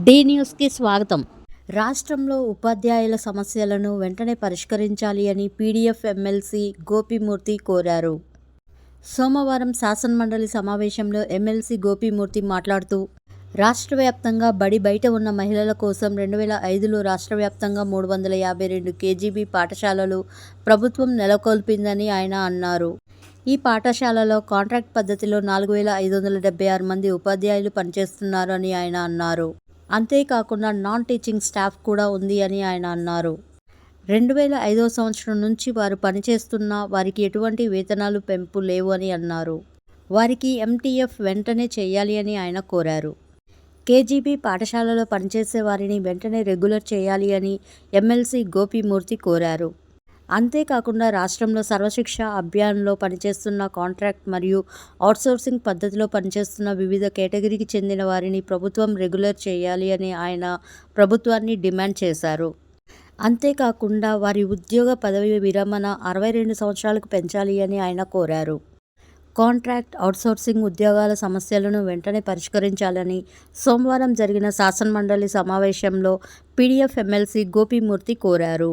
D న్యూస్కి స్వాగతం. రాష్ట్రంలో ఉపాధ్యాయుల సమస్యలను వెంటనే పరిష్కరించాలి అని పీడీఎఫ్ ఎమ్మెల్సీ గోపిమూర్తి కోరారు. సోమవారం శాసనమండలి సమావేశంలో ఎమ్మెల్సీ గోపిమూర్తి మాట్లాడుతూ, రాష్ట్ర వ్యాప్తంగా బడి బయట ఉన్న మహిళల కోసం 2005లో రాష్ట్ర వ్యాప్తంగా 352 కేజీబీ పాఠశాలలు ప్రభుత్వం నెలకొల్పిందని ఆయన అన్నారు. ఈ పాఠశాలలో కాంట్రాక్ట్ పద్ధతిలో 4576 మంది ఉపాధ్యాయులు పనిచేస్తున్నారు అని ఆయన అన్నారు. అంతేకాకుండా నాన్ టీచింగ్ స్టాఫ్ కూడా ఉంది అని ఆయన అన్నారు. 2005వ సంవత్సరం నుంచి వారు పనిచేస్తున్నా వారికి ఎటువంటి వేతనాలు పెంపు లేవు అని అన్నారు. వారికి ఎంటీఎఫ్ వెంటనే చేయాలి అని ఆయన కోరారు. కేజీబీ పాఠశాలలో పనిచేసే వారిని వెంటనే రెగ్యులర్ చేయాలి అని ఎమ్మెల్సీ గోపిమూర్తి కోరారు. అంతేకాకుండా రాష్ట్రంలో సర్వశిక్ష అభియాన్లో పనిచేస్తున్న కాంట్రాక్ట్ మరియు అవుట్సోర్సింగ్ పద్ధతిలో పనిచేస్తున్న వివిధ కేటగిరీకి చెందిన వారిని ప్రభుత్వం రెగ్యులర్ చేయాలి అని ఆయన ప్రభుత్వాన్ని డిమాండ్ చేశారు. అంతేకాకుండా వారి ఉద్యోగ పదవి విరమణ 62 సంవత్సరాలకు పెంచాలి అని ఆయన కోరారు. కాంట్రాక్ట్, అవుట్సోర్సింగ్ ఉద్యోగాల సమస్యలను వెంటనే పరిష్కరించాలని సోమవారం జరిగిన శాసనమండలి సమావేశంలో పీడీఎఫ్ ఎమ్మెల్సీ గోపిమూర్తి కోరారు.